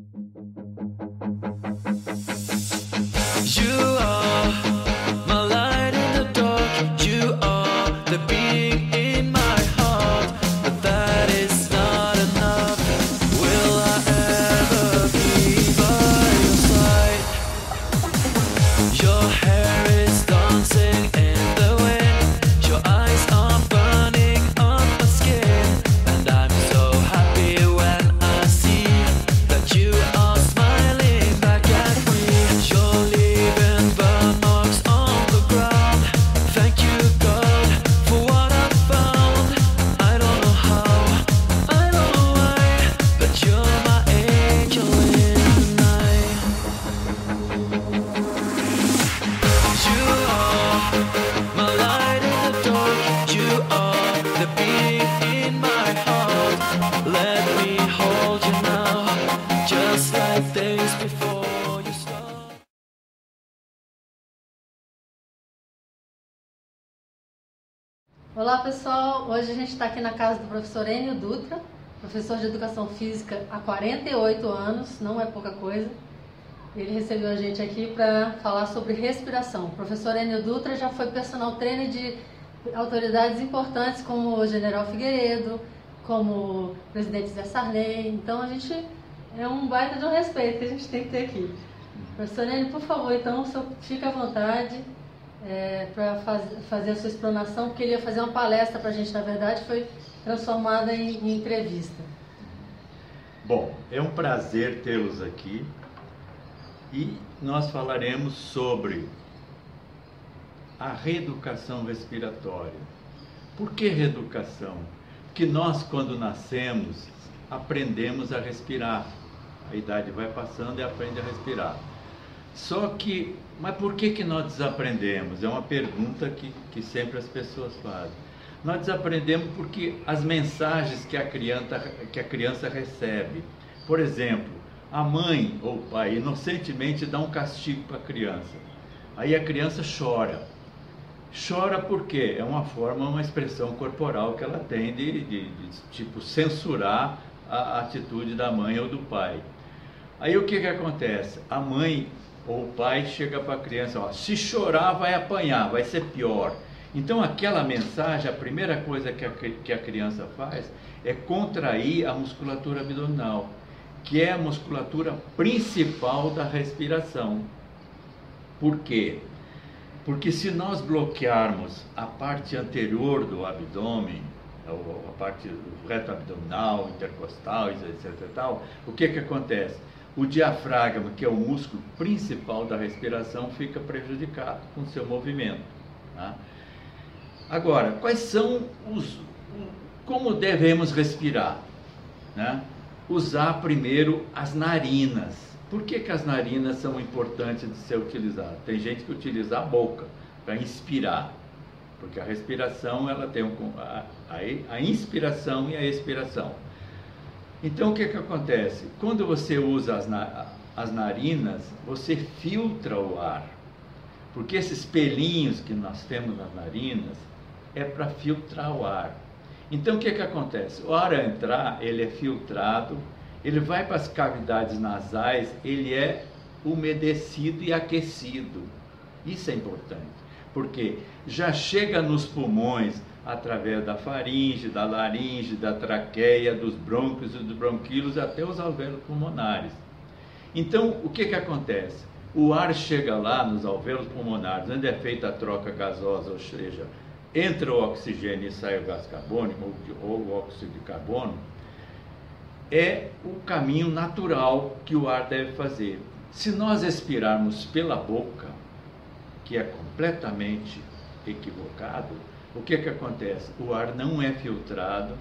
You are my light in the dark. You are the being in my heart. But that is not enough. Will I ever be by your side? Your hair is dancing in the wind. Your eyes are burning on my skin. And I'm so happy when I see that you are smiling back at me. You're leaving burn marks on the ground. Thank you, God, for what I found. I don't know how, I don't know why, but you're my angel in the night. You are my light in the dark. You are the beat in my heart. Let me hold you now, just like days before you start. Olá pessoal, hoje a gente está aqui na casa do professor Enio Dutra, professor de Educação Física há 48 anos, não é pouca coisa. Ele recebeu a gente aqui para falar sobre respiração. O professor Enio Dutra já foi personal trainer de autoridades importantes como o General Figueiredo, como o presidente Zé Sarney. Então a gente é um baita de um respeito que a gente tem que ter aqui. Professor Enio, por favor, então, o senhor fica à vontade para fazer a sua explanação, porque ele ia fazer uma palestra para a gente, na verdade, foi transformada em entrevista. Bom, é um prazer tê-los aqui e nós falaremos sobre a reeducação respiratória. Por que reeducação? Porque nós, quando nascemos, aprendemos a respirar. A idade vai passando e aprende a respirar. Só que, mas por que nós desaprendemos? É uma pergunta que sempre as pessoas fazem. Nós desaprendemos porque as mensagens que a criança recebe. Por exemplo, a mãe ou o pai inocentemente dá um castigo para a criança. Aí a criança chora. Chora por quê? É uma forma, uma expressão corporal que ela tem de tipo censurar a atitude da mãe ou do pai. Aí o que acontece? A mãe ou o pai chega para a criança, ó, se chorar vai apanhar, vai ser pior. Então aquela mensagem, a primeira coisa que a criança faz é contrair a musculatura abdominal, que é a musculatura principal da respiração. Por quê? Porque se nós bloquearmos a parte anterior do abdômen, a parte do reto abdominal, intercostal, etc. O que acontece? O diafragma, que é o músculo principal da respiração, fica prejudicado com o seu movimento. Tá? Agora, como devemos respirar? Né? Usar primeiro as narinas. Por que as narinas são importantes de ser utilizadas? Tem gente que utiliza a boca para inspirar, porque a respiração ela tem a inspiração e a expiração. Então o que acontece? Quando você usa as narinas, você filtra o ar, porque esses pelinhos que nós temos nas narinas é para filtrar o ar. Então o que acontece? O ar a entrar, ele é filtrado, ele vai para as cavidades nasais, ele é umedecido e aquecido. Isso é importante, porque já chega nos pulmões através da faringe, da laringe, da traqueia, dos brônquios e dos bronquíolos até os alvéolos pulmonares. Então, o que acontece? O ar chega lá nos alvéolos pulmonares, onde é feita a troca gasosa, ou seja, entra o oxigênio e sai o gás carbônico, ou o óxido de carbono, é o caminho natural que o ar deve fazer. Se nós expirarmos pela boca, que é completamente equivocado, o que acontece? O ar não é filtrado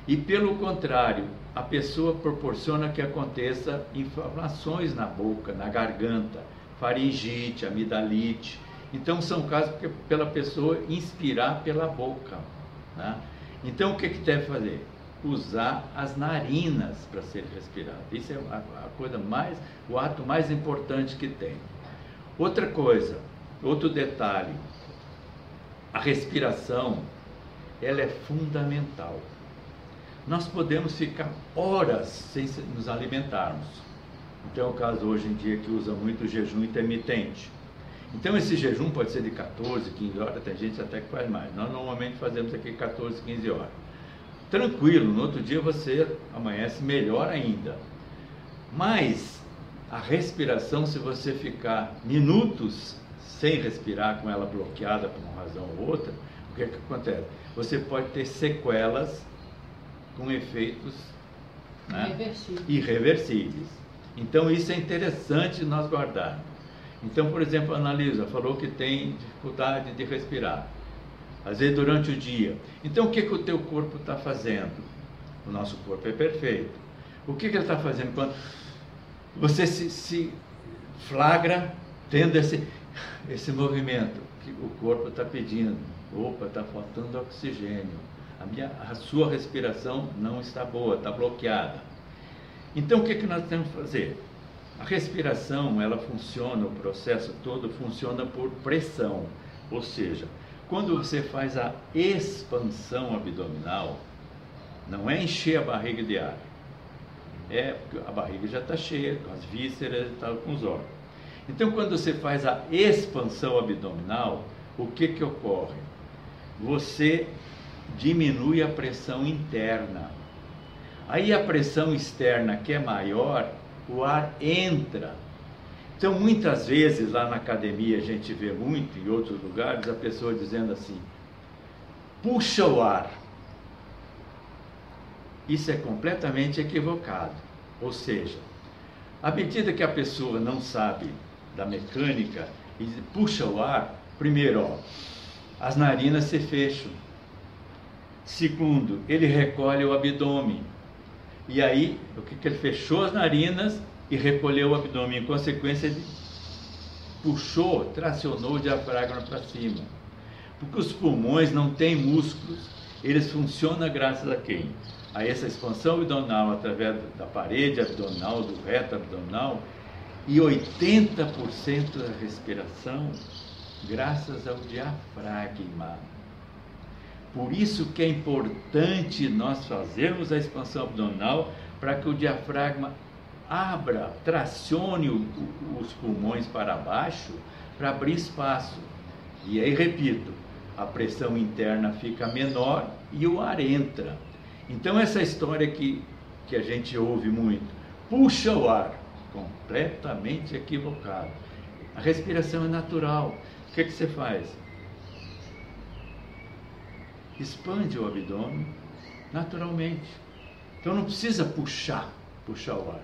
e, pelo contrário, a pessoa proporciona que aconteça inflamações na boca, na garganta, faringite, amidalite. Então, são casos pela pessoa inspirar pela boca. Né? Então, o que deve fazer? Usar as narinas para ser respirado. Isso é o ato mais importante que tem. Outra coisa, outro detalhe, a respiração, ela é fundamental. Nós podemos ficar horas sem nos alimentarmos, Então é o caso hoje em dia que usa muito o jejum intermitente. Então esse jejum pode ser de 14, 15 horas, tem gente até que faz mais. Nós normalmente fazemos aqui 14, 15 horas. Tranquilo, no outro dia você amanhece melhor ainda. Mas a respiração, se você ficar minutos sem respirar, com ela bloqueada por uma razão ou outra, o que é que acontece? Você pode ter sequelas com efeitos, né, irreversíveis. Então isso é interessante nós guardarmos. Então, por exemplo, a Analisa falou que tem dificuldade de respirar, às vezes durante o dia. Então, o que o teu corpo está fazendo? O nosso corpo é perfeito. O que ele está fazendo quando você se flagra tendo esse movimento? Que o corpo está pedindo, opa, está faltando oxigênio, a sua respiração não está boa, está bloqueada. Então, o que nós temos que fazer? A respiração, ela funciona, o processo todo funciona por pressão, ou seja, quando você faz a expansão abdominal, não é encher a barriga de ar, porque a barriga já está cheia, com as vísceras e tal, com os órgãos. Então, quando você faz a expansão abdominal, o que ocorre? Você diminui a pressão interna. Aí a pressão externa, que é maior, o ar entra. Então, muitas vezes lá na academia a gente vê muito, em outros lugares, a pessoa dizendo assim: puxa o ar. Isso é completamente equivocado. Ou seja, à medida que a pessoa não sabe da mecânica e puxa o ar, primeiro, as narinas se fecham. Segundo, ele recolhe o abdômen. E aí, o que ele fechou as narinas e recolheu o abdômen. Em consequência, ele puxou, tracionou o diafragma para cima. Porque os pulmões não têm músculos. Eles funcionam graças a quem? A essa expansão abdominal através da parede abdominal, do reto abdominal, e 80% da respiração graças ao diafragma. Por isso que é importante nós fazermos a expansão abdominal, para que o diafragma abra, tracione os pulmões para baixo, para abrir espaço. E aí, repito, a pressão interna fica menor e o ar entra. Então, essa história que a gente ouve muito, puxa o ar, completamente equivocado. A respiração é natural. O que você faz? Expande o abdômen naturalmente. Então não precisa puxar o ar.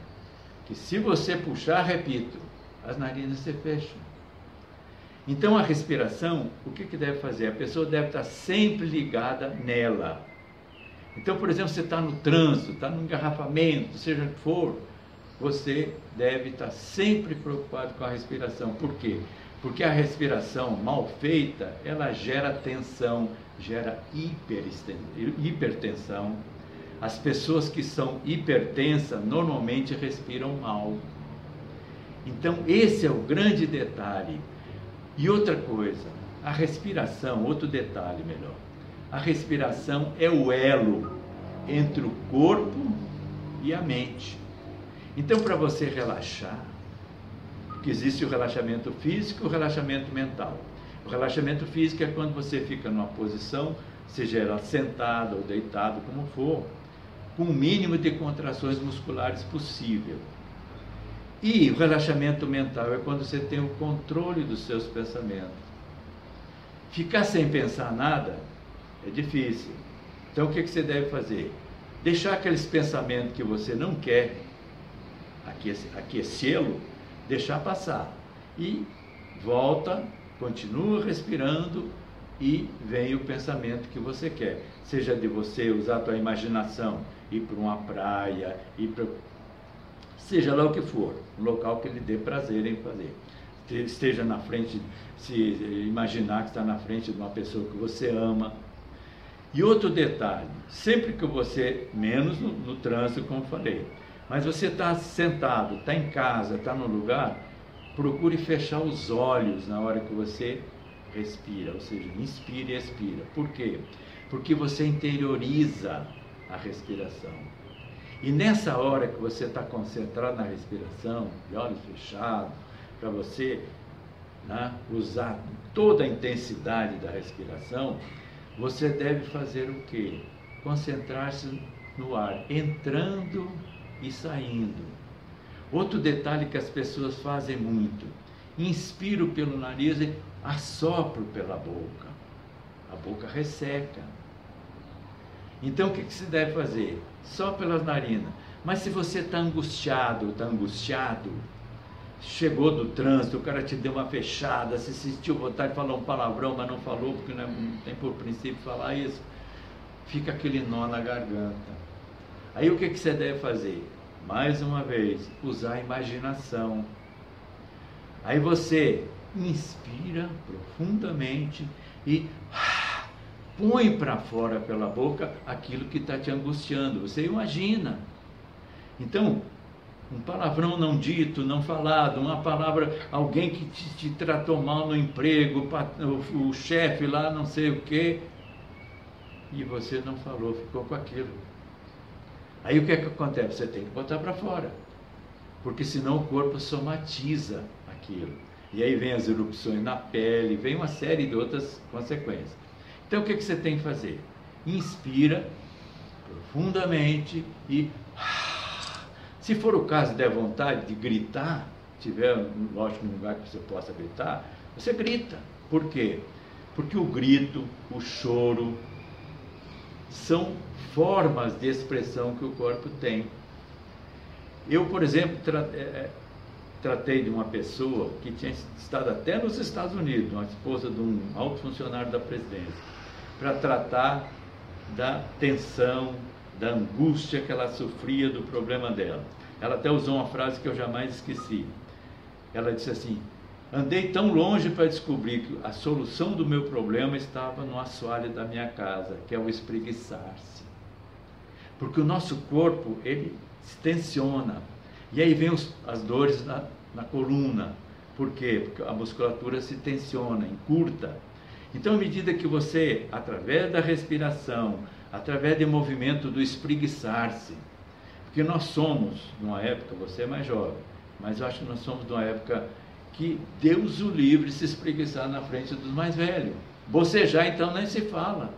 Que se você puxar, repito, as narinas se fecham. Então a respiração, o que deve fazer? A pessoa deve estar sempre ligada nela. Então, por exemplo, você está no trânsito, está no engarrafamento, seja o que for, você deve estar sempre preocupado com a respiração. Por quê? Porque a respiração mal feita, ela gera tensão, gera hipertensão. As pessoas que são hipertensas normalmente respiram mal. Então esse é o grande detalhe. E outra coisa, a respiração, outro detalhe melhor. A respiração é o elo entre o corpo e a mente. Então, para você relaxar, porque existe o relaxamento físico e o relaxamento mental. O relaxamento físico é quando você fica numa posição, seja ela sentada ou deitado, como for, com o mínimo de contrações musculares possível. E o relaxamento mental é quando você tem o controle dos seus pensamentos. Ficar sem pensar nada é difícil. Então o que você deve fazer? Deixar aqueles pensamentos que você não quer aquecê-lo, deixar passar. E volta, continua respirando e vem o pensamento que você quer. Seja de você usar a tua imaginação, ir para uma praia, seja lá o que for, um local que lhe dê prazer em fazer. Esteja na frente, se imaginar que está na frente de uma pessoa que você ama. E outro detalhe, sempre que você, menos no trânsito, como falei, mas você está sentado, está em casa, está no lugar, procure fechar os olhos na hora que você respira, ou seja, inspira e expira. Por quê? Porque você interioriza a respiração. E nessa hora que você está concentrado na respiração, de olhos fechados, para você, né, usar toda a intensidade da respiração, você deve fazer o quê? Concentrar-se no ar, entrando e saindo. Outro detalhe que as pessoas fazem muito: inspiro pelo nariz e assopro pela boca. A boca resseca. Então o que se deve fazer? Só pelas narinas. Mas se você está angustiado, chegou do trânsito, o cara te deu uma fechada, se sentiu vontade de falar um palavrão, mas não falou, porque não tem por princípio falar isso, fica aquele nó na garganta. Aí o que você deve fazer? Mais uma vez, usar a imaginação. Aí você inspira profundamente e põe para fora pela boca aquilo que está te angustiando. Você imagina. Então, um palavrão não dito, não falado, uma palavra, alguém que te tratou mal no emprego, o chefe lá, não sei o quê, e você não falou, ficou com aquilo. Aí o que é que acontece? Você tem que botar para fora, porque senão o corpo somatiza aquilo. E aí vem as erupções na pele, vem uma série de outras consequências. Então o que você tem que fazer? Inspira profundamente e, se for o caso, der vontade de gritar, tiver, lógico, um lugar que você possa gritar, você grita. Por quê? Porque o grito, o choro, são formas de expressão que o corpo tem. Eu, por exemplo, tratei de uma pessoa que tinha estado até nos Estados Unidos, uma esposa de um alto funcionário da presidência, para tratar da tensão, da angústia que ela sofria do problema dela. Ela até usou uma frase que eu jamais esqueci. Ela disse assim: andei tão longe para descobrir que a solução do meu problema estava no assoalho da minha casa, que é o espreguiçar-se. Porque o nosso corpo, ele se tensiona. E aí vem as dores na coluna. Por quê? Porque a musculatura se tensiona, encurta. Então, à medida que você, através da respiração, através do movimento do espreguiçar-se, porque nós somos, numa época, você é mais jovem, mas eu acho que nós somos numa época que Deus o livre se espreguiçar na frente dos mais velhos. Bocejar, então, nem se fala,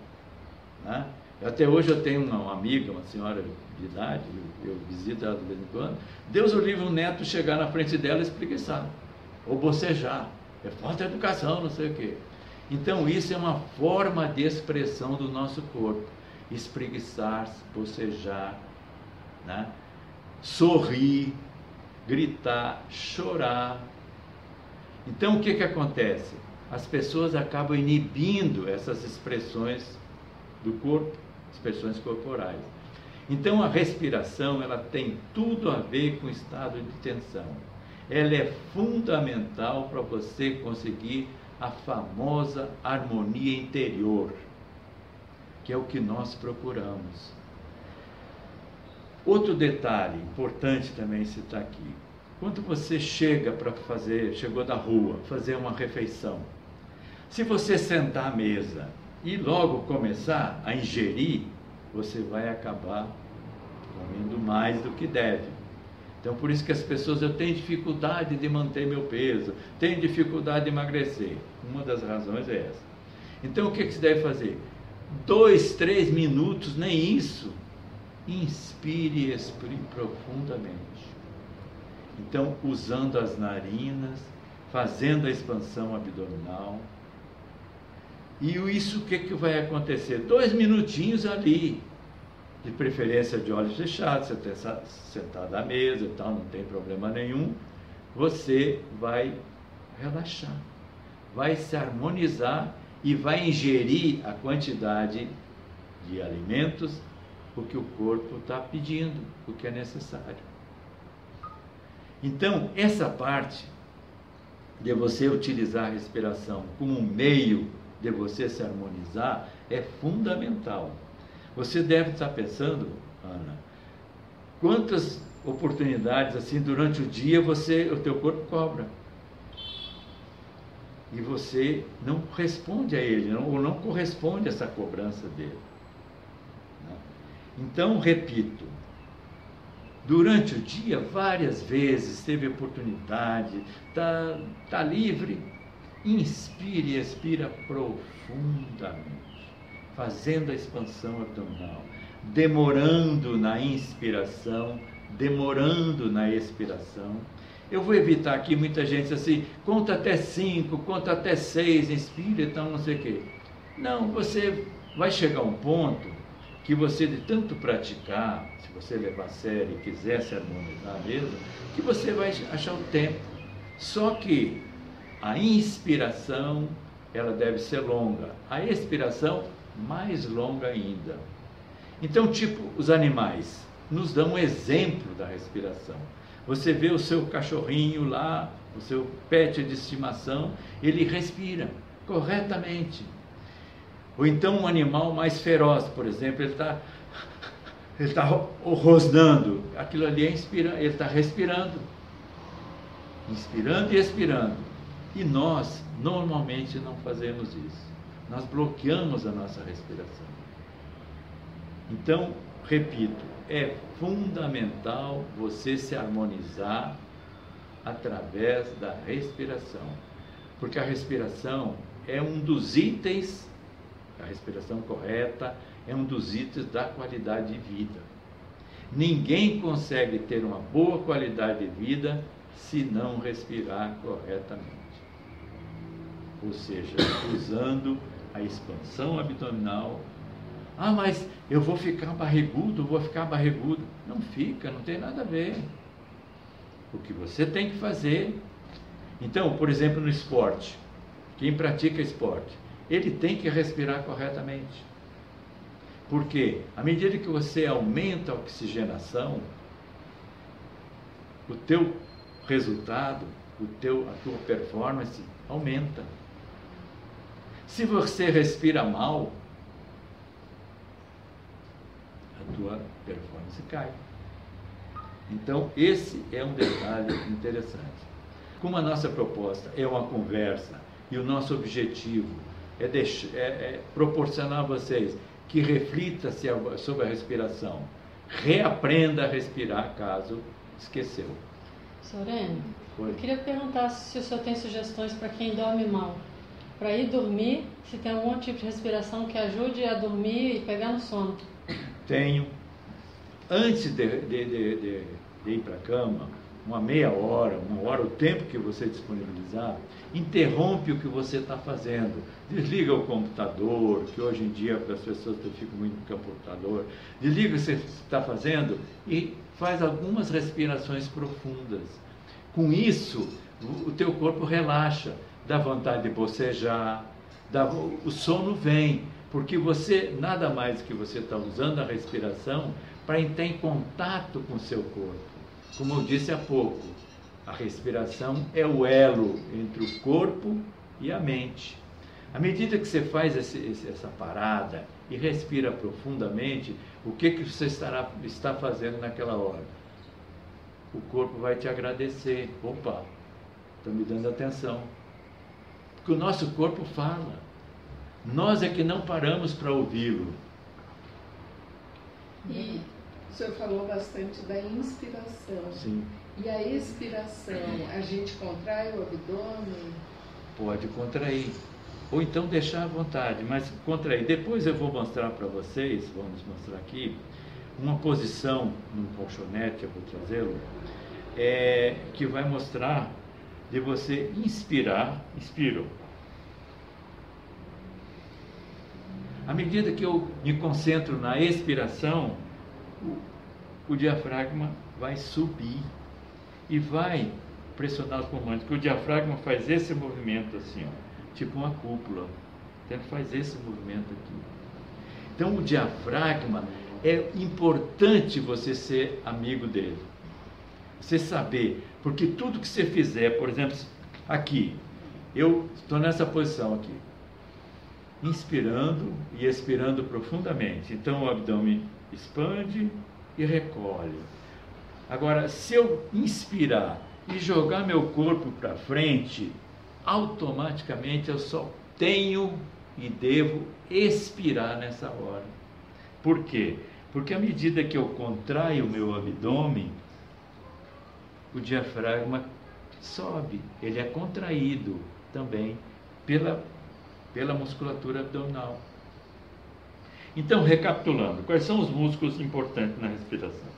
né? Até hoje eu tenho uma amiga, uma senhora de idade, eu visito ela de vez em quando. Deus o livre, um neto chegar na frente dela e espreguiçar, ou bocejar. É falta de educação, não sei o quê. Então isso é uma forma de expressão do nosso corpo. Espreguiçar-se, bocejar, né? Sorrir, gritar, chorar. Então o que acontece? As pessoas acabam inibindo essas expressões do corpo, expressões corporais. Então a respiração, ela tem tudo a ver com o estado de tensão. Ela é fundamental para você conseguir a famosa harmonia interior, que é o que nós procuramos. Outro detalhe importante também citar aqui: quando você chegou da rua, fazer uma refeição, se você sentar à mesa e logo começar a ingerir, você vai acabar comendo mais do que deve. Então, por isso que as pessoas, eu tenho dificuldade de manter meu peso, tenho dificuldade de emagrecer. Uma das razões é essa. Então, o que você deve fazer? 2, 3 minutos, nem isso. Inspire e expire profundamente. Então, usando as narinas, fazendo a expansão abdominal. E isso, o que vai acontecer? 2 minutinhos ali, de preferência de olhos fechados, você está sentado à mesa e tal, não tem problema nenhum. Você vai relaxar, vai se harmonizar e vai ingerir a quantidade de alimentos, o que o corpo está pedindo, o que é necessário. Então, essa parte de você utilizar a respiração como um meio de você se harmonizar é fundamental. Você deve estar pensando, Ana, quantas oportunidades assim durante o dia o teu corpo cobra e você não responde a ele, ou não corresponde a essa cobrança dele, né? Então, repito, durante o dia, várias vezes, teve oportunidade, tá livre, inspire e expira profundamente, fazendo a expansão abdominal, demorando na inspiração, demorando na expiração. Eu vou evitar aqui muita gente assim, conta até 5, conta até 6, inspira, então não sei o quê. Não, você vai chegar a um ponto que você, de tanto praticar, se você levar a sério e quiser se harmonizar mesmo, que você vai achar o tempo. Só que a inspiração, ela deve ser longa, a expiração mais longa ainda. Então, tipo, os animais nos dão um exemplo da respiração. Você vê o seu cachorrinho lá, o seu pet de estimação, ele respira corretamente. Ou então um animal mais feroz, por exemplo, ele está rosnando. Aquilo ali é ele está respirando. Inspirando e expirando. E nós, normalmente, não fazemos isso. Nós bloqueamos a nossa respiração. Então, repito, é fundamental você se harmonizar através da respiração. Porque a respiração é um dos itens, a respiração correta é um dos itens da qualidade de vida. Ninguém consegue ter uma boa qualidade de vida se não respirar corretamente. Ou seja, usando a expansão abdominal. Ah, mas eu vou ficar barrigudo, Não fica, não tem nada a ver. O que você tem que fazer. Então, por exemplo, no esporte, quem pratica esporte, ele tem que respirar corretamente. Porque, à medida que você aumenta a oxigenação, o teu resultado, a tua performance aumenta. Se você respira mal, a tua performance cai. Então, esse é um detalhe interessante. Como a nossa proposta é uma conversa e o nosso objetivo é proporcionar a vocês que reflita sobre a respiração, reaprenda a respirar caso esqueceu. Sorene, eu queria perguntar se o senhor tem sugestões para quem dorme mal. Para ir dormir, se tem algum tipo de respiração que ajude a dormir e pegar no sono. Tenho. Antes de ir para a cama, uma meia hora, o tempo que você disponibilizar, interrompe o que você está fazendo. Desliga o computador, que hoje em dia as pessoas ficam muito no computador. Desliga o que você está fazendo e faz algumas respirações profundas. Com isso, o teu corpo relaxa, dá vontade de bocejar, o sono vem, porque você, nada mais que você está usando a respiração para entrar em contato com o seu corpo. Como eu disse há pouco, a respiração é o elo entre o corpo e a mente. À medida que você faz essa parada e respira profundamente, o que você está fazendo naquela hora? O corpo vai te agradecer. Opa, está me dando atenção. Porque o nosso corpo fala. Nós é que não paramos para ouvi-lo. E o senhor falou bastante da inspiração. Sim. E a expiração, a gente contrai o abdômen? Pode contrair. Ou então deixar à vontade, mas contrair. Depois eu vou mostrar para vocês, vamos mostrar aqui, uma posição num colchonete, eu vou trazê-lo, que vai mostrar de você inspirar, inspiro. À medida que eu me concentro na expiração, o diafragma vai subir e vai pressionar os pulmões, porque o diafragma faz esse movimento assim, ó, tipo uma cúpula, então ele faz esse movimento aqui. Então o diafragma, é importante você ser amigo dele, você saber, porque tudo que você fizer, por exemplo, aqui, eu estou nessa posição aqui, inspirando e expirando profundamente, então o abdômen expande e recolhe. Agora, se eu inspirar e jogar meu corpo para frente, automaticamente eu só tenho e devo expirar nessa hora. Por quê? Porque à medida que eu contraio o meu abdômen, o diafragma sobe, ele é contraído também pela musculatura abdominal. Então, recapitulando, quais são os músculos importantes na respiração?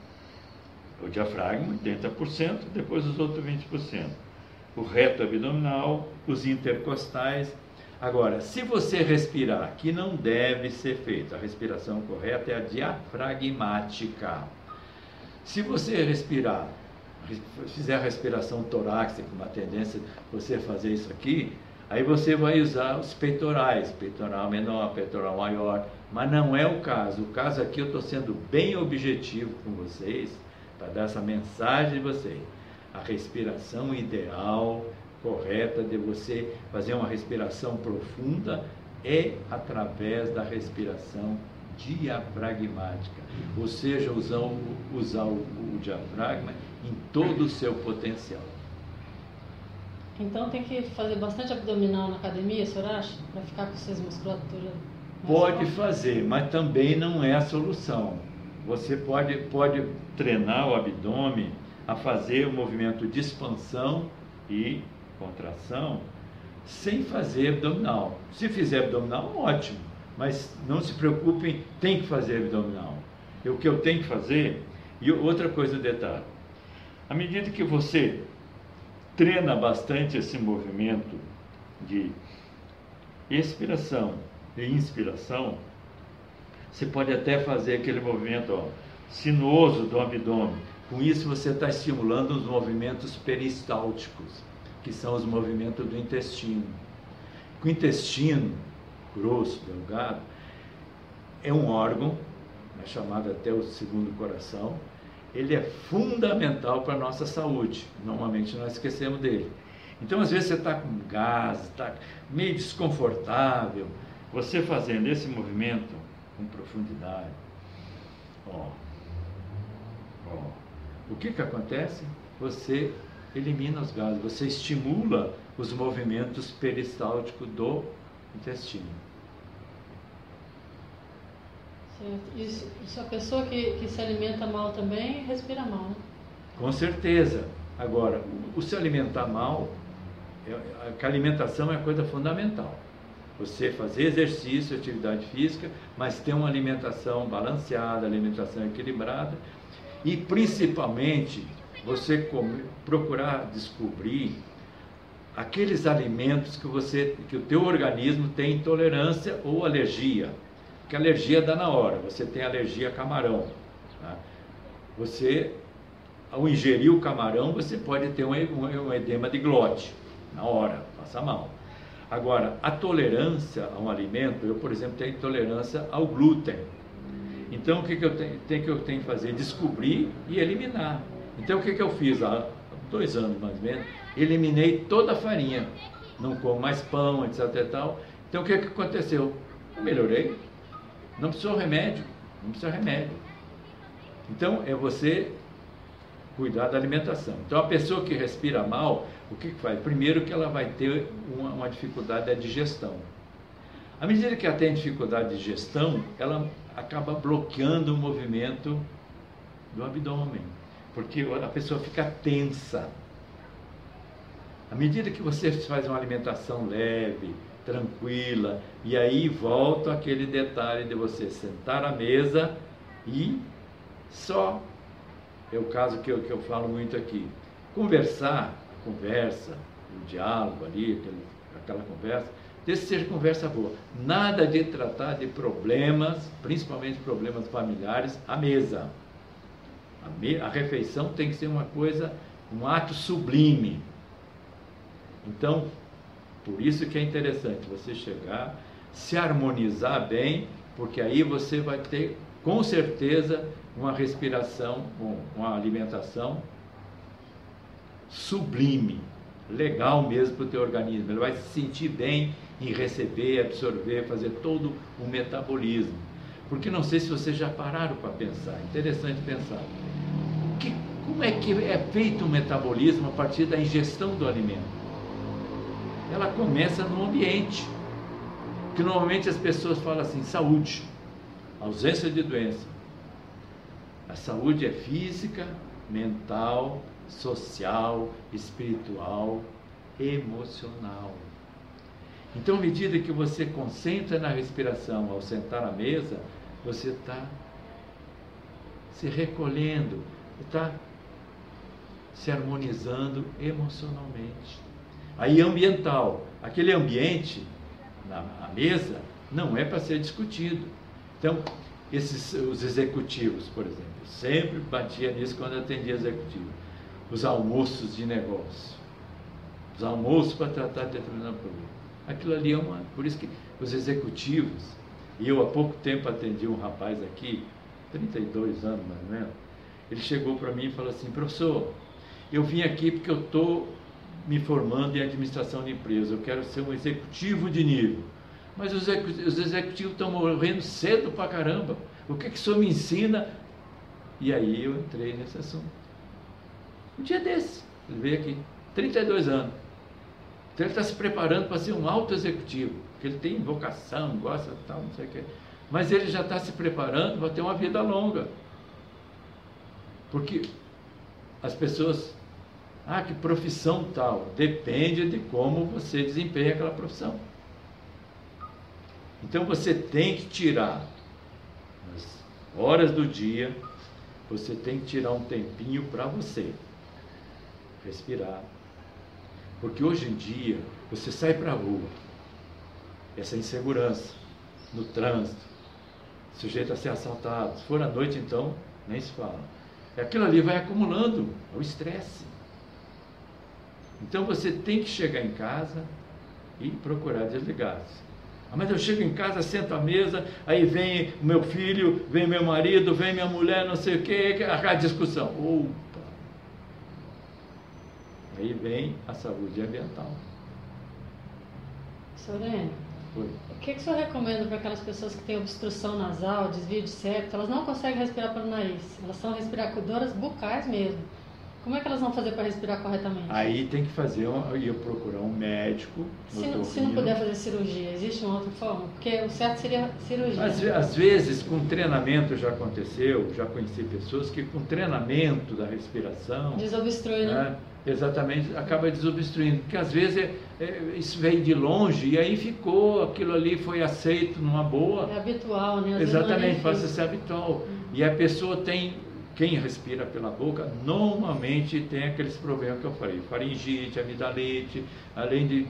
O diafragma, 80%, depois os outros 20%. O reto abdominal, os intercostais. Agora, se você respirar, que não deve ser feito, a respiração correta é a diafragmática. Se você respirar, fizer a respiração torácica, com uma tendência você fazer isso aqui, aí você vai usar os peitorais, peitoral menor, peitoral maior, mas não é o caso. O caso aqui eu estou sendo bem objetivo com vocês, para dar essa mensagem de vocês. A respiração ideal, correta, de você fazer uma respiração profunda é através da respiração diafragmática, ou seja, usar o diafragma em todo o seu potencial. Então tem que fazer bastante abdominal na academia, o senhor acha? Para ficar com essas musculaturas? Pode fazer, mas também não é a solução. Você pode treinar o abdômen a fazer o movimento de expansão e contração sem fazer abdominal. Se fizer abdominal, ótimo, mas não se preocupem, tem que fazer abdominal. O que eu tenho que fazer, e outra coisa, detalhe, à medida que você treina bastante esse movimento de expiração e inspiração, você pode até fazer aquele movimento sinuoso do abdômen. Com isso você está estimulando os movimentos peristálticos, que são os movimentos do intestino. O intestino grosso, delgado, é um órgão, é chamado até o segundo coração. Ele é fundamental para a nossa saúde. Normalmente nós esquecemos dele. Então, às vezes você está com gás, está meio desconfortável. Você fazendo esse movimento com profundidade, o que acontece? Você elimina os gases, você estimula os movimentos peristálticos do intestino. Isso, a pessoa que se alimenta mal também respira mal, né? Com certeza. Agora, o se alimentar mal, a alimentação é coisa fundamental. Você fazer exercício, atividade física, mas ter uma alimentação balanceada, alimentação equilibrada e principalmente você procurar descobrir aqueles alimentos que o teu organismo tem intolerância ou alergia. Porque a alergia dá na hora. Você tem alergia a camarão, tá? Você, ao ingerir o camarão, você pode ter um edema de glote na hora, passa mal. Agora, a tolerância a um alimento, eu, por exemplo, tenho intolerância ao glúten. Então, o que eu tenho que fazer? Descobrir e eliminar. Então, o que eu fiz há 2 anos, mais ou menos? Eliminei toda a farinha. Não como mais pão, etc. e tal. Então, o que aconteceu? Eu melhorei. Não precisou remédio. Não precisa remédio. Então, é você cuidar da alimentação. Então, a pessoa que respira mal, o que faz? Primeiro que ela vai ter uma dificuldade da digestão. À medida que ela tem dificuldade de digestão, ela acaba bloqueando o movimento do abdômen, porque a pessoa fica tensa. À medida que você faz uma alimentação leve, tranquila, e aí volta aquele detalhe de você sentar à mesa e só, é o caso que eu falo muito aqui, conversa, o diálogo ali, aquela conversa, desde que seja conversa boa. Nada de tratar de problemas, principalmente problemas familiares, à mesa. A refeição tem que ser uma coisa, um ato sublime. Então, por isso que é interessante você chegar, se harmonizar bem, porque aí você vai ter, com certeza, uma respiração, uma alimentação sublime, legal mesmo para o teu organismo. Ele vai se sentir bem em receber, absorver, fazer todo o metabolismo. Porque não sei se vocês já pararam para pensar, interessante pensar. Como é que é feito o metabolismo a partir da ingestão do alimento? Ela começa no ambiente, que normalmente as pessoas falam assim, saúde, ausência de doença. A saúde é física, mental, social, espiritual, emocional. Então, à medida que você concentra na respiração ao sentar à mesa, você está se recolhendo, está se harmonizando emocionalmente. Aí, ambiental, aquele ambiente na mesa não é para ser discutido. Então, os executivos, por exemplo, eu sempre batia nisso quando atendia executivo. Os almoços de negócio, os almoços para tratar de determinado problema. Aquilo ali é por isso que os executivos, e eu há pouco tempo atendi um rapaz aqui, 32 anos mais ou menos, ele chegou para mim e falou assim: professor, eu vim aqui porque eu estou me formando em administração de empresa, eu quero ser um executivo de nível. Mas os executivos estão morrendo cedo pra caramba. O que o senhor me ensina? E aí eu entrei nesse assunto. Um dia desse, ele veio aqui, 32 anos. Então ele está se preparando para ser um alto executivo, porque ele tem vocação, gosta de tal, não sei o quê. Mas ele já está se preparando para ter uma vida longa. Porque as pessoas, que profissão tal, depende de como você desempenha aquela profissão. Então você tem que tirar, nas horas do dia, você tem que tirar um tempinho para você, respirar. Porque hoje em dia, você sai para a rua, essa insegurança, no trânsito, sujeito a ser assaltado. Se for à noite, então, nem se fala. Aquilo ali vai acumulando, é o estresse. Então você tem que chegar em casa e procurar desligar-se. Mas eu chego em casa, sento à mesa, aí vem o meu filho, vem meu marido, vem minha mulher, não sei o que, a discussão. Opa! Aí vem a saúde ambiental. Sorene, Oi. o que o senhor recomenda para aquelas pessoas que têm obstrução nasal, desvio de septo, elas não conseguem respirar pelo nariz, elas são respiradoras bucais mesmo. Como é que elas vão fazer para respirar corretamente? Aí tem que fazer, eu procurar um médico. Se não puder fazer cirurgia, existe uma outra forma? Porque o certo seria cirurgia. Às vezes, com treinamento já aconteceu, já conheci pessoas que com treinamento da respiração... Desobstrui, né? Exatamente, acaba desobstruindo. Porque às vezes isso veio de longe e aí ficou, aquilo ali foi aceito numa boa. É habitual, né? Exatamente, passa a ser habitual. E a pessoa tem... Quem respira pela boca, normalmente tem aqueles problemas que eu falei, faringite, amidalite, além de...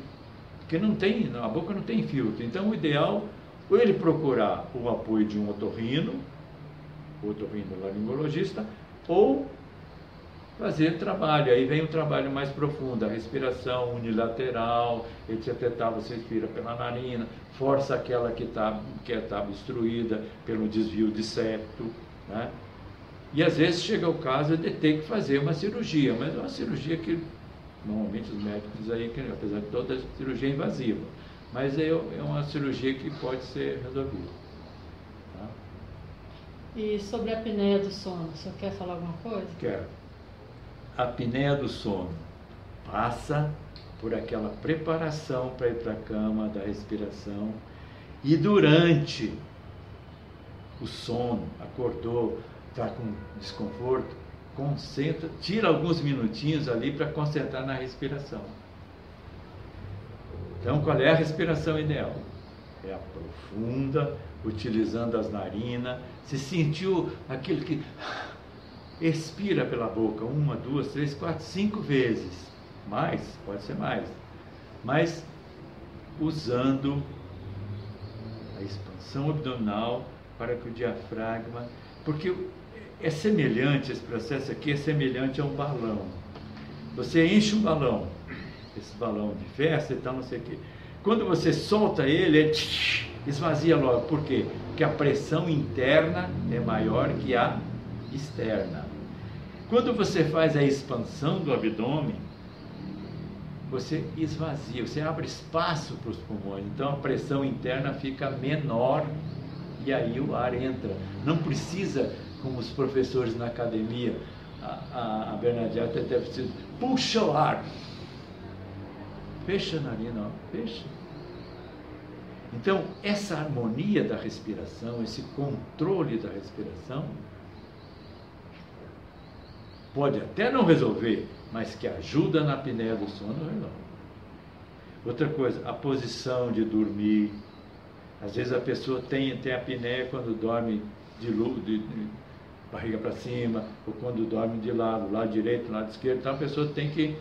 Porque a boca não tem filtro. Então, o ideal, ou ele procurar o apoio de um otorrinolaringologista, ou fazer trabalho. Aí vem um trabalho mais profundo, a respiração unilateral, etc. Você respira pela narina, força aquela que está obstruída pelo desvio de septo, né? E às vezes chega o caso de ter que fazer uma cirurgia, mas é uma cirurgia que normalmente os médicos aí, apesar de toda cirurgia é invasiva, mas é uma cirurgia que pode ser resolvida. Tá? E sobre a apneia do sono, o senhor quer falar alguma coisa? Quero. A apneia do sono passa por aquela preparação para ir para a cama, da respiração, e durante o sono, acordou, está com desconforto, concentra, tira alguns minutinhos ali para concentrar na respiração. Então, qual é a respiração ideal? É a profunda, utilizando as narinas. Se sentiu aquele que expira pela boca 1, 2, 3, 4, 5 vezes. Mais, pode ser mais. Mas usando a expansão abdominal para que o diafragma... Porque é semelhante, esse processo aqui é semelhante a um balão. Você enche um balão, esse balão de festa e tal, não sei o quê. Quando você solta ele esvazia logo. Por quê? Porque a pressão interna é maior que a externa. Quando você faz a expansão do abdômen, você esvazia, você abre espaço para os pulmões. Então a pressão interna fica menor e aí o ar entra. Não precisa, como os professores na academia, a Bernadette até precisa, puxa o ar. Fecha a narina, fecha. Então, essa harmonia da respiração, esse controle da respiração, pode até não resolver, mas que ajuda na apneia do sono, resolve. Outra coisa, a posição de dormir. Às vezes a pessoa tem apneia quando dorme de barriga para cima, ou quando dorme de lado direito, lado esquerdo. Então a pessoa tem que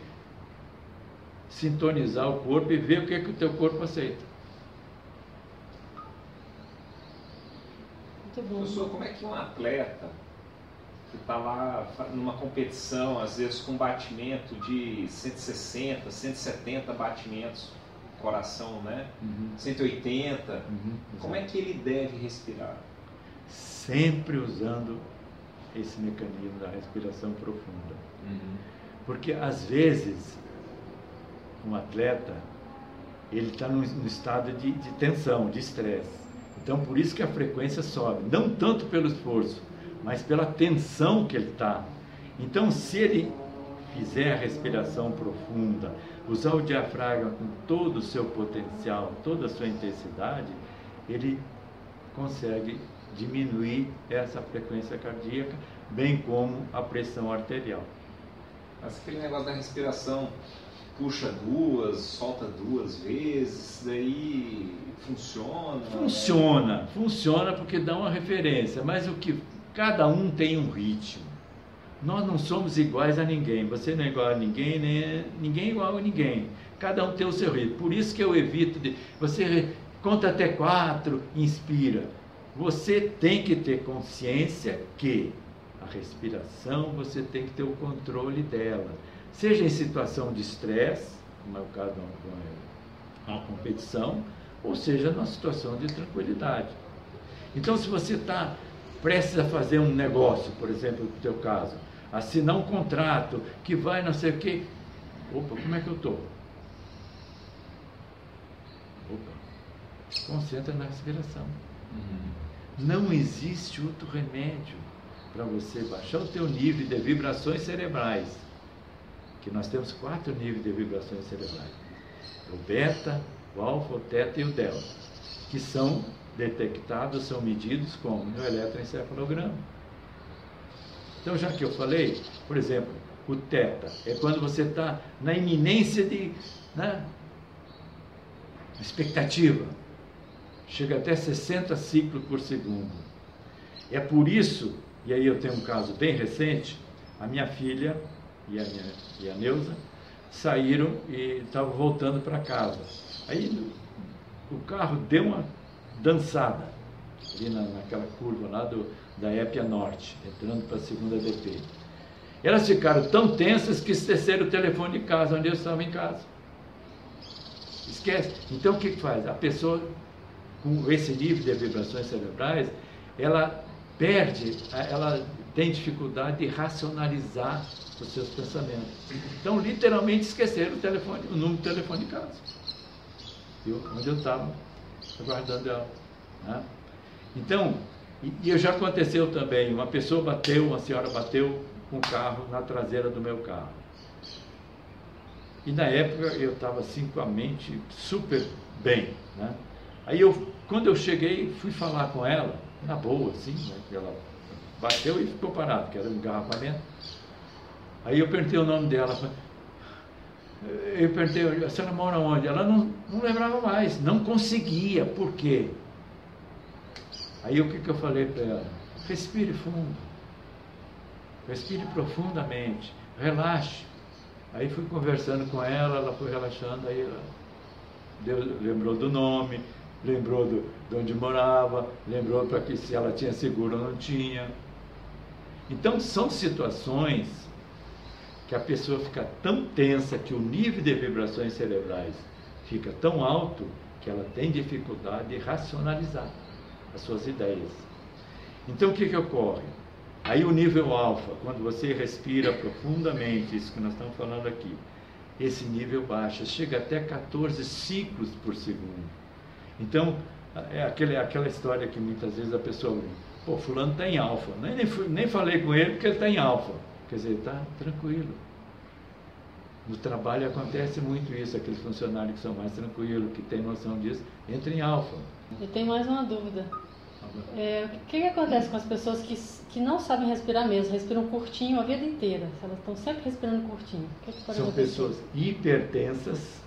sintonizar o corpo e ver o que o teu corpo aceita. Muito bom. Professor, como é que um atleta que está lá numa competição, às vezes com batimento de 160, 170 batimentos, coração, né? 180, como é que ele deve respirar? Sempre usando esse mecanismo da respiração profunda. Porque às vezes um atleta ele está num estado de tensão, de estresse. Então por isso que a frequência sobe, não tanto pelo esforço, mas pela tensão que ele está. Então se ele fizer a respiração profunda, usar o diafragma com todo o seu potencial, toda a sua intensidade, ele consegue diminuir essa frequência cardíaca, bem como a pressão arterial. Mas aquele negócio da respiração, puxa duas, solta duas vezes, daí funciona? Funciona porque dá uma referência, mas cada um tem um ritmo. Nós não somos iguais a ninguém, você não é igual a ninguém, nem ninguém é igual a ninguém. Cada um tem o seu ritmo. Por isso que eu evito você conta até 4, inspira. Você tem que ter consciência que a respiração, você tem que ter o controle dela. Seja em situação de estresse, como é o caso de uma competição, ou seja numa situação de tranquilidade. Então, se você está prestes a fazer um negócio, por exemplo, no teu caso, assinar um contrato que vai não sei o quê, opa, como é que eu estou? Concentra na respiração. Não existe outro remédio para você baixar o teu nível de vibrações cerebrais, que nós temos 4 níveis de vibrações cerebrais: o beta, o alfa, o teta e o delta, que são detectados, são medidos como no eletroencefalograma. Então, já que eu falei, por exemplo, o teta é quando você está na iminência de expectativa, chega até 60 ciclos por segundo. É por isso, e aí eu tenho um caso bem recente, a minha filha e a Neuza saíram e estavam voltando para casa. Aí o carro deu uma dançada ali naquela curva lá da Épia Norte, entrando para a segunda DP. Elas ficaram tão tensas que esqueceram o telefone de casa, onde eu estava em casa. Esquece. Então o que faz? A pessoa com esse nível de vibrações cerebrais, ela tem dificuldade de racionalizar os seus pensamentos. Então, literalmente esqueceram o número do telefone de casa. Onde eu estava aguardando ela. Né? Então, e já aconteceu também, uma senhora bateu com o carro na traseira do meu carro. E na época eu estava assim com a mente super bem, né? Aí quando eu cheguei, fui falar com ela, na boa, assim, né? Ela bateu e ficou parada, que era um engarrafamento. Aí eu perguntei o nome dela, eu perguntei, a senhora mora onde? Ela não lembrava mais, não conseguia, por quê? Aí o que eu falei para ela? Respire fundo, respire profundamente, relaxe. Aí fui conversando com ela foi relaxando, aí ela lembrou do nome, lembrou de onde morava, lembrou para que se ela tinha seguro ou não tinha. Então são situações que a pessoa fica tão tensa, que o nível de vibrações cerebrais fica tão alto, que ela tem dificuldade de racionalizar as suas ideias. Então o que ocorre? Aí o nível alfa, quando você respira profundamente, isso que nós estamos falando aqui, esse nível baixa, chega até 14 ciclos por segundo. Então, é aquela história que muitas vezes a pessoa diz, pô, fulano está em alfa, nem falei com ele porque ele está em alfa. Quer dizer, está tranquilo. No trabalho acontece muito isso, aqueles funcionários que são mais tranquilos, que têm noção disso, entram em alfa. Eu tenho mais uma dúvida. O que acontece com as pessoas que não sabem respirar mesmo, respiram curtinho a vida inteira? Elas estão sempre respirando curtinho. O que pode São acontecer? pessoas hipertensas,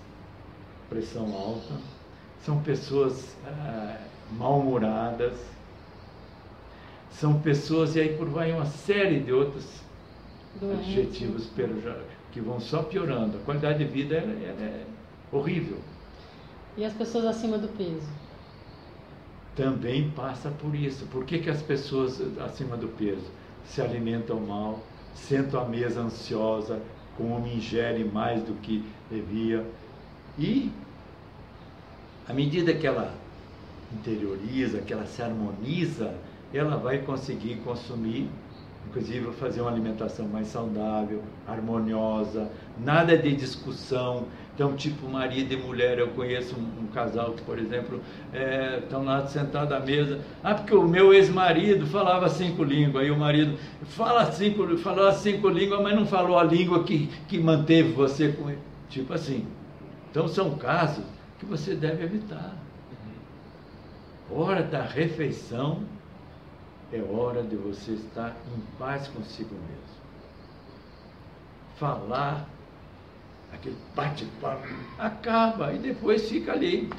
pressão alta, são pessoas mal-humoradas, são pessoas, e aí por vai uma série de outros adjetivos que vão só piorando. A qualidade de vida é horrível. E as pessoas acima do peso? Também passa por isso. Por que as pessoas acima do peso se alimentam mal, sentam à mesa ansiosa, comem, ingerem mais do que devia? E, à medida que ela interioriza, que ela se harmoniza, ela vai conseguir consumir, inclusive fazer uma alimentação mais saudável, harmoniosa, nada de discussão. Então, tipo marido e mulher, eu conheço um casal que, por exemplo, estão lá sentados à mesa. Porque o meu ex-marido falava 5 línguas, aí o marido falou as 5 línguas, mas não falou a língua que manteve você com ele. Tipo assim. Então, são casos que você deve evitar. Hora da refeição é hora de você estar em paz consigo mesmo. Falar, aquele bate-papo, acaba e depois fica ali.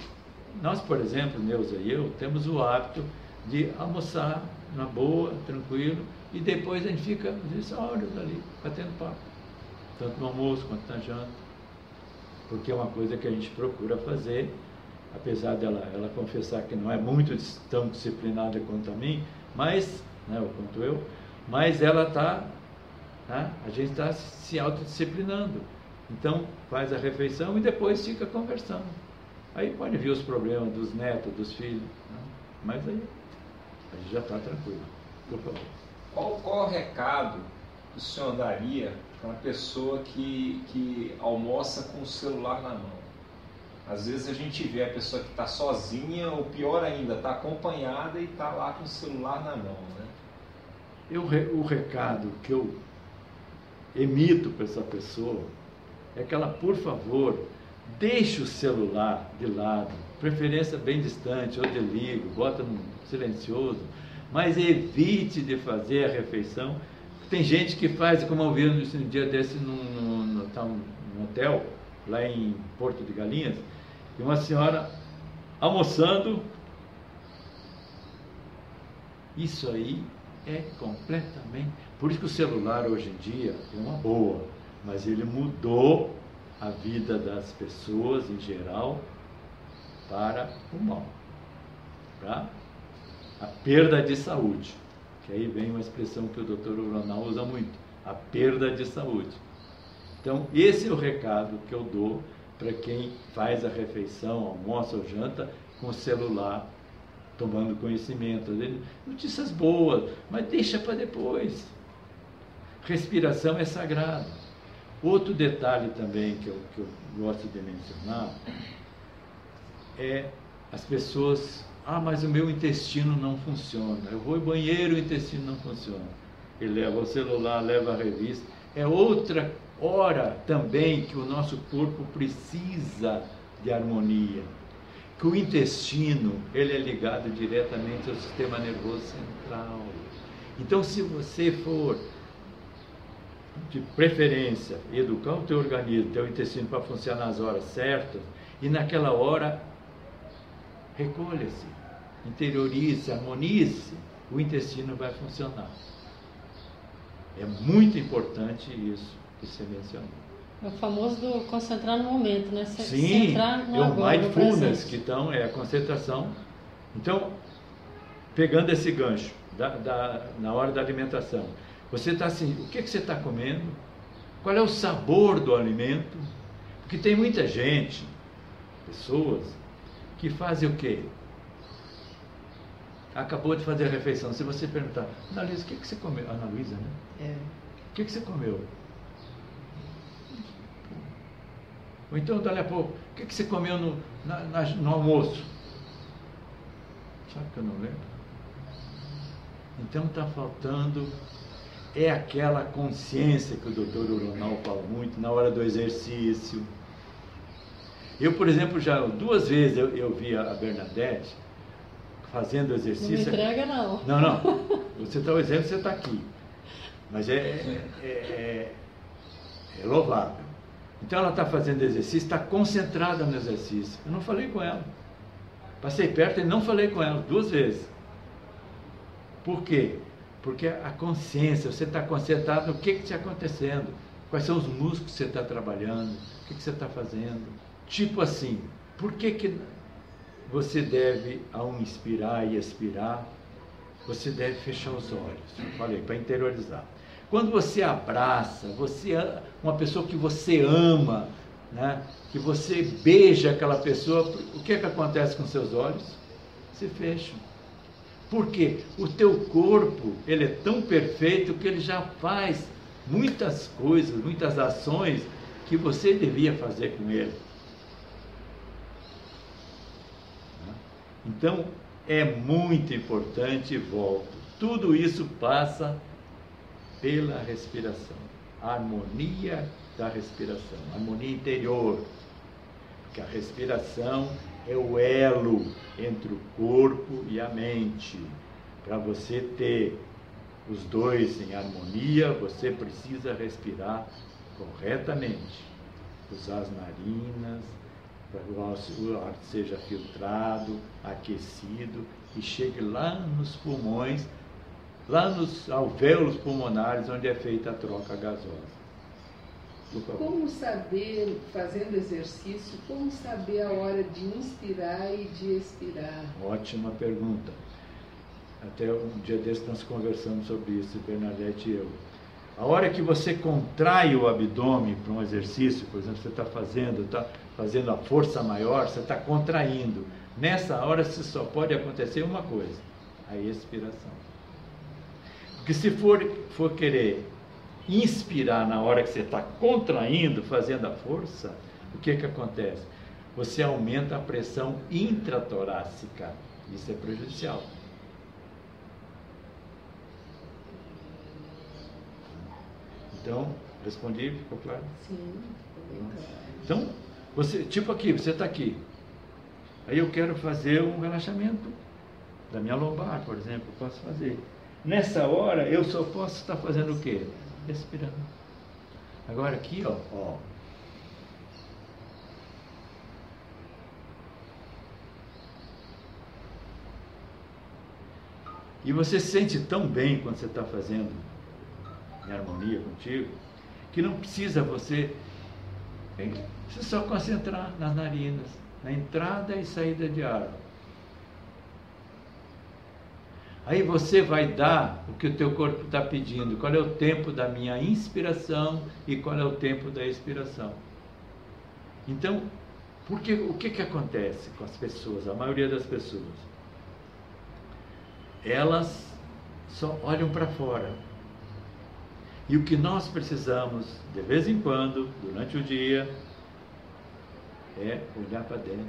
Nós, por exemplo, Neuza e eu, temos o hábito de almoçar na boa, tranquilo, e depois a gente fica, às vezes, horas ali, batendo papo. Tanto no almoço quanto na janta. Porque é uma coisa que a gente procura fazer, apesar dela confessar que não é muito tão disciplinada quanto a mim, mas, ou quanto eu, mas ela a gente está se autodisciplinando. Então, faz a refeição e depois fica conversando. Aí pode vir os problemas dos netos, dos filhos, mas aí a gente já está tranquilo. Por favor. Qual o recado que o senhor daria para uma pessoa que almoça com o celular na mão? Às vezes a gente vê a pessoa que está sozinha, ou pior ainda, está acompanhada e está lá com o celular na mão, né? O recado que eu emito para essa pessoa é que ela, por favor, deixe o celular de lado, preferência bem distante, ou desliga, bota no silencioso, mas evite de fazer a refeição. Tem gente que faz, como eu vi um dia desse num hotel, lá em Porto de Galinhas, e uma senhora almoçando. Isso aí é completamente... Por isso que o celular hoje em dia é uma boa, mas ele mudou a vida das pessoas em geral para o mal, para a perda de saúde, que aí vem uma expressão que o Dr. Uronal usa muito, a perda de saúde. Então, esse é o recado que eu dou para quem faz a refeição, almoça ou janta com o celular, tomando conhecimento. Notícias boas, mas deixa para depois. Respiração é sagrado. Outro detalhe também que eu gosto de mencionar é as pessoas... mas o meu intestino não funciona. Eu vou ao banheiro, o intestino não funciona. Ele leva o celular, leva a revista. É outra hora também que o nosso corpo precisa de harmonia. Que o intestino, ele é ligado diretamente ao sistema nervoso central. Então, se você for, de preferência, educar o teu organismo, teu intestino para funcionar nas horas certas, e naquela hora, recolha-se, interiorize, harmonize, o intestino vai funcionar. É muito importante isso que você mencionou. É o famoso do concentrar no momento, né? Sim, centrar no é o agora, mindfulness, que então é a concentração. Então, pegando esse gancho na hora da alimentação, você está assim, o que você está comendo? Qual é o sabor do alimento? Porque tem muita gente, pessoas, que fazem o quê? Acabou de fazer a refeição. Se você perguntar, Ana Luísa, o que você comeu? Ana Luísa, né? O que você comeu? Ou então, dali a pouco, o que você comeu no almoço? Sabe que eu não lembro? Então está faltando, aquela consciência que o Dr. Uronal fala muito, na hora do exercício. Eu, por exemplo, já 2 vezes eu vi a Bernadette fazendo o Não me exercício... entrega, não. Não. Você está o exemplo, você está aqui. Mas é louvável. Então ela está fazendo exercício, está concentrada no exercício. Eu não falei com ela. Passei perto e não falei com ela 2 vezes. Por quê? Porque a consciência, você está concentrado no que está acontecendo. Quais são os músculos que você está trabalhando, o que você está fazendo. Tipo assim, por que você deve, ao inspirar e expirar, você deve fechar os olhos? Eu falei, para interiorizar. Quando você abraça, uma pessoa que você ama, né, que você beija aquela pessoa, o que acontece com seus olhos? Se fecham. Por quê? O teu corpo, ele é tão perfeito que ele já faz muitas coisas, muitas ações que você devia fazer com ele. Então, é muito importante, volto, tudo isso passa pela respiração, a harmonia da respiração, a harmonia interior, porque a respiração é o elo entre o corpo e a mente. Para você ter os dois em harmonia, você precisa respirar corretamente, usar as narinas, para o ar seja filtrado, aquecido e chegue lá nos pulmões, lá nos alvéolos pulmonares, onde é feita a troca gasosa. Como saber, fazendo exercício, como saber a hora de inspirar e de expirar? Ótima pergunta. Até um dia desse nós conversamos sobre isso, Bernadette e eu. A hora que você contrai o abdômen para um exercício, por exemplo, você está fazendo a força maior, você está contraindo. Nessa hora só pode acontecer uma coisa, a expiração. Porque se for querer inspirar na hora que você está contraindo, fazendo a força, o que acontece? Você aumenta a pressão intratorácica. Isso é prejudicial. Então, respondi, ficou claro? Sim, ficou bem claro. Então, você, tipo aqui, você está aqui. Aí eu quero fazer um relaxamento da minha lombar, por exemplo, eu posso fazer. Nessa hora, eu só posso estar fazendo o quê? Respirando. Agora aqui, ó. E você se sente tão bem quando você está fazendo em harmonia contigo, que não precisa você só concentrar nas narinas, na entrada e saída de ar. Aí você vai dar o que o teu corpo está pedindo, qual é o tempo da minha inspiração e qual é o tempo da expiração. Então, o que acontece com as pessoas, a maioria das pessoas? Elas só olham para fora. E o que nós precisamos, de vez em quando, durante o dia, é olhar para dentro.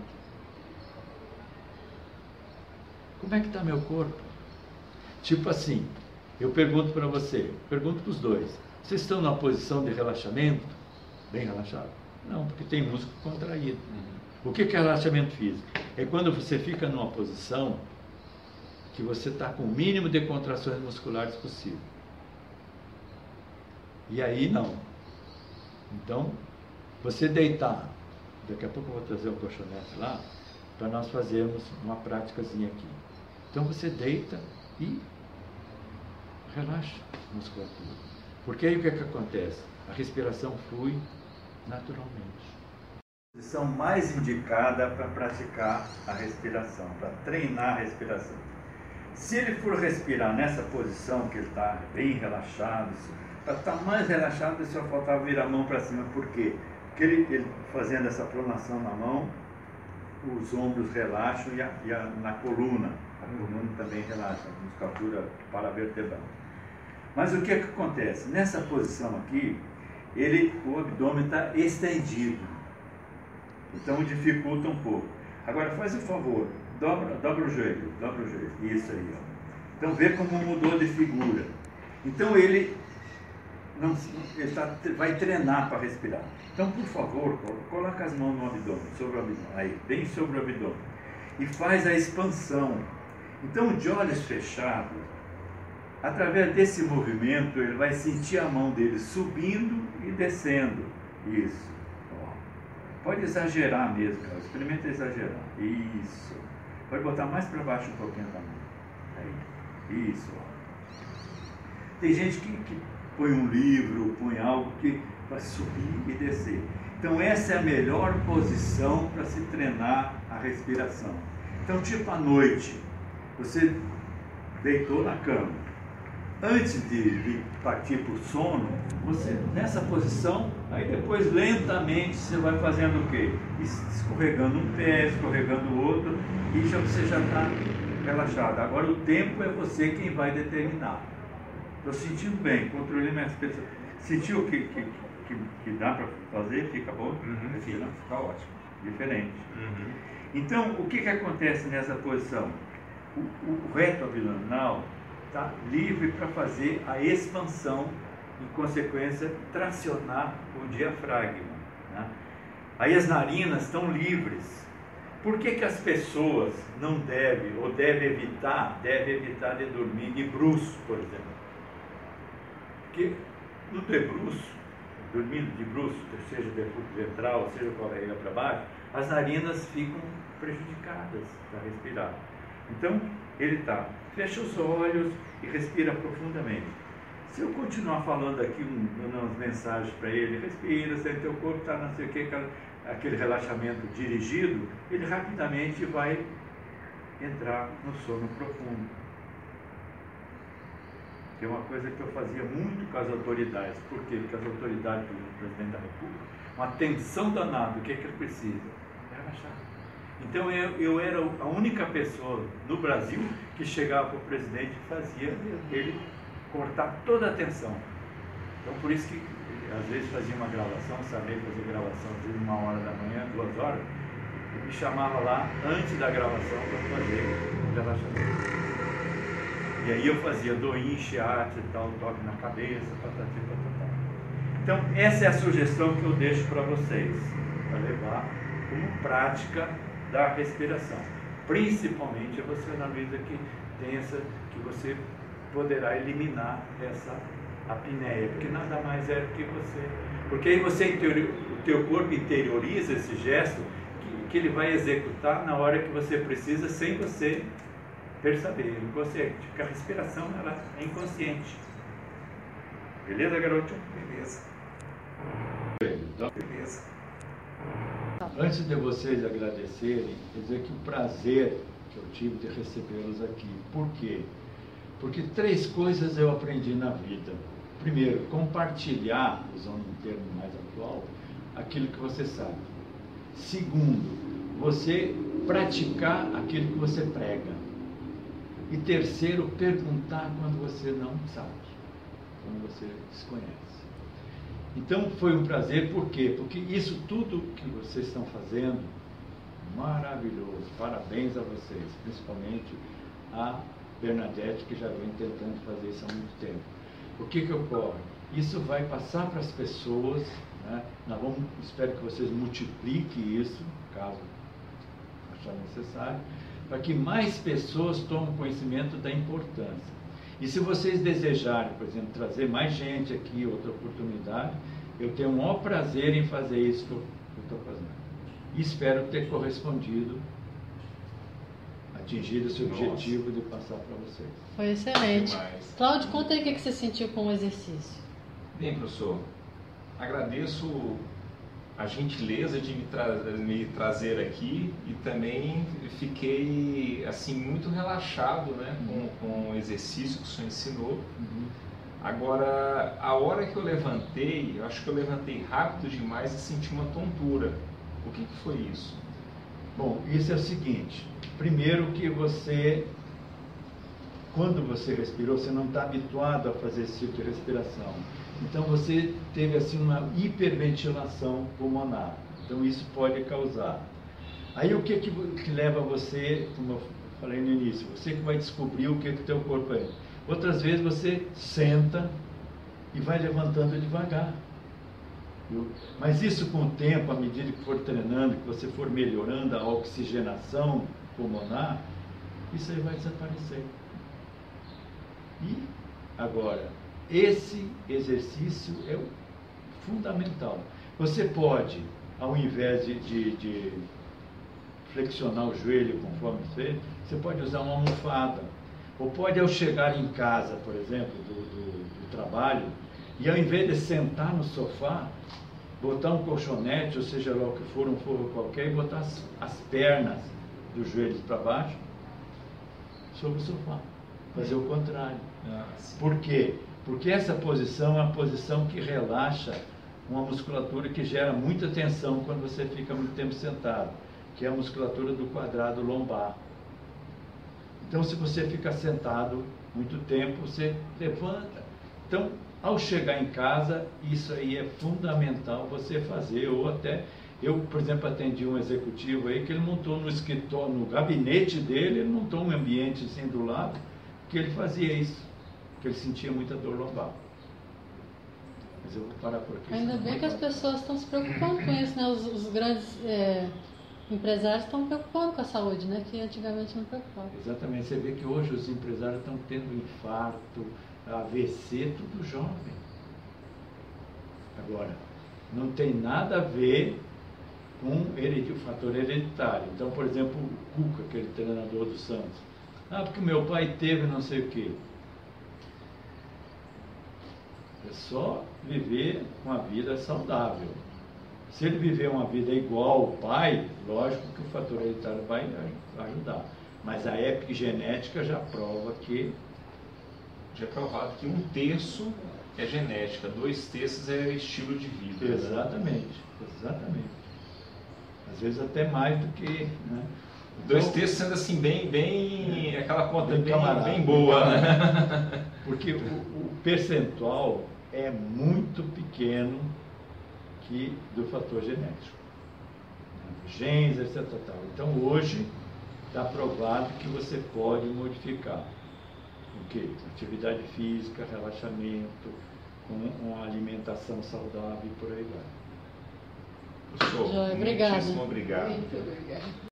Como é que está meu corpo? Tipo assim, eu pergunto para você, pergunto para os dois, vocês estão numa posição de relaxamento? Bem relaxado? Não, porque tem músculo contraído. O que é relaxamento físico? É quando você fica numa posição que você está com o mínimo de contrações musculares possível. E aí não. Então, você deitar, daqui a pouco eu vou trazer o colchonete lá, para nós fazermos uma práticazinha aqui. Então você deita e relaxa a musculatura. Porque aí o que acontece? A respiração flui naturalmente. A posição mais indicada para praticar a respiração, para treinar a respiração. Se ele for respirar nessa posição que ele está bem relaxado, para estar mais relaxado, só faltava virar a mão para cima. Por quê? Porque ele fazendo essa pronação na mão, os ombros relaxam e na coluna. A coluna também relaxa, a musculatura paravertebral. Mas o que acontece? Nessa posição aqui, o abdômen está estendido. Então dificulta um pouco. Agora faz o favor, dobra o joelho, Isso aí, ó. Então vê como mudou de figura. Então ele vai treinar para respirar. Então, por favor, coloca as mãos no abdômen, sobre o abdômen, aí, bem sobre o abdômen, e faz a expansão. Então, de olhos fechados, através desse movimento, ele vai sentir a mão dele subindo e descendo. Isso. Ó. Pode exagerar mesmo, cara. Experimenta exagerar. Isso. Pode botar mais para baixo um pouquinho da mão. Aí. Isso. Ó. Tem gente que põe um livro, põe algo que vai subir e descer. Então, essa é a melhor posição para se treinar a respiração. Então, tipo à noite, você deitou na cama. Antes de partir para o sono, você nessa posição, aí depois lentamente você vai fazendo o quê? Escorregando um pé, escorregando o outro, e você já está relaxado. Agora o tempo é você quem vai determinar. Estou sentindo bem, controlei minhas respiração. Sentiu que dá para fazer? Fica bom? Fica ótimo. Diferente. Então, o que acontece nessa posição? O reto abdominal está livre para fazer a expansão, em consequência, tracionar o diafragma. Né? Aí as narinas estão livres. Por que as pessoas não devem, ou devem evitar de dormir de bruço, por exemplo? Porque no debruço, dormindo de bruço, seja decúbito ventral, seja com a barriga para baixo, as narinas ficam prejudicadas para respirar. Então, ele fecha os olhos e respira profundamente. Se eu continuar falando aqui, dando umas mensagens para ele, respira, sente teu corpo, está não sei o que, aquele relaxamento dirigido, ele rapidamente vai entrar no sono profundo. Que é uma coisa que eu fazia muito com as autoridades. Por quê? Porque as autoridades do presidente da República, uma tensão danada, o que ele precisa? Relaxar. Então eu era a única pessoa no Brasil que chegava para o presidente e fazia ele cortar toda a tensão. Então por isso que às vezes fazia uma gravação, sabia fazer gravação às vezes 1h da manhã, 2h, e me chamava lá antes da gravação para fazer o relaxamento. E aí eu fazia doin, shiatsu e tal, toque na cabeça, patati, patatá. Então essa é a sugestão que eu deixo para vocês, para levar como prática da respiração. Principalmente você analisa que tem que você poderá eliminar essa apneia, porque nada mais é do que você. Porque aí o teu corpo interioriza esse gesto que ele vai executar na hora que você precisa, sem você perceber, inconsciente, porque a respiração ela é inconsciente. Beleza, garoto? Beleza. Beleza. Antes de vocês agradecerem, quer dizer que o prazer que eu tive de recebê-los aqui. Por quê? Porque 3 coisas eu aprendi na vida. Primeiro, compartilhar, usando um termo mais atual, aquilo que você sabe. Segundo, você praticar aquilo que você prega. E terceiro, perguntar quando você não sabe, quando você desconhece. Então foi um prazer, por quê? Porque isso tudo que vocês estão fazendo, maravilhoso, parabéns a vocês, principalmente a Bernadette, que já vem tentando fazer isso há muito tempo. O que ocorre? Isso vai passar para as pessoas, né? Espero que vocês multipliquem isso, caso achar necessário, para que mais pessoas tomem conhecimento da importância. E se vocês desejarem, por exemplo, trazer mais gente aqui, outra oportunidade, eu tenho o maior prazer em fazer isso que eu estou fazendo. E espero ter correspondido, atingido esse objetivo de passar para vocês. Foi excelente. Demais. Cláudio, conta aí o que você sentiu com o exercício. Bem, professor, agradeço a gentileza de me trazer aqui e também fiquei assim muito relaxado, né, com o exercício que o senhor ensinou. Agora, a hora que eu levantei, eu acho que eu levantei rápido demais e senti uma tontura. O que foi isso? Bom, isso é o seguinte. Primeiro que quando você respirou, você não está habituado a fazer esse tipo de respiração. Então você teve assim uma hiperventilação pulmonar. Então isso pode causar. Aí o que leva você, como eu falei no início, você que vai descobrir o que o teu corpo é. Outras vezes você senta e vai levantando devagar. Viu? Mas isso com o tempo, à medida que for treinando, que você for melhorando a oxigenação pulmonar, isso aí vai desaparecer. E agora, esse exercício é o fundamental. Você pode, ao invés de flexionar o joelho conforme você pode usar uma almofada. Ou pode, ao chegar em casa, por exemplo, do trabalho, e ao invés de sentar no sofá, botar um colchonete, ou seja lá o que for, um forro qualquer, e botar as pernas dos joelhos para baixo sobre o sofá. Fazer o contrário. Por quê? Porque essa posição é uma posição que relaxa uma musculatura que gera muita tensão quando você fica muito tempo sentado, que é a musculatura do quadrado lombar. Então, se você fica sentado muito tempo, você levanta. Então, ao chegar em casa, isso aí é fundamental você fazer, ou até, eu, por exemplo, atendi um executivo aí que ele montou no escritório, no gabinete dele, ele montou um ambiente assim do lado, que ele fazia isso, que ele sentia muita dor lombar. Mas eu vou parar por aqui. Ainda bem que as pessoas estão se preocupando com isso, né? Os grandes empresários estão preocupando com a saúde, né? Que antigamente não preocupavam. Exatamente. Você vê que hoje os empresários estão tendo infarto, AVC, tudo jovem. Agora, não tem nada a ver com o fator hereditário. Então, por exemplo, o Cuca, aquele treinador do Santos. Porque meu pai teve não sei o quê. É só viver uma vida saudável. Se ele viver uma vida igual ao pai, lógico que o fator hereditário vai ajudar. Mas a epigenética já prova que... Já é provado que 1/3 é genética, 2/3 é estilo de vida. Exatamente, exatamente. Às vezes até mais do que... Né? 2/3 sendo assim, bem aquela conta bem boa, né? Porque o percentual é muito pequeno do fator genético. Genes, etc. Então hoje está provado que você pode modificar o quê? Atividade física, relaxamento, com uma alimentação saudável e por aí vai. Professor, Obrigado. muitíssimo obrigado. Muito obrigada.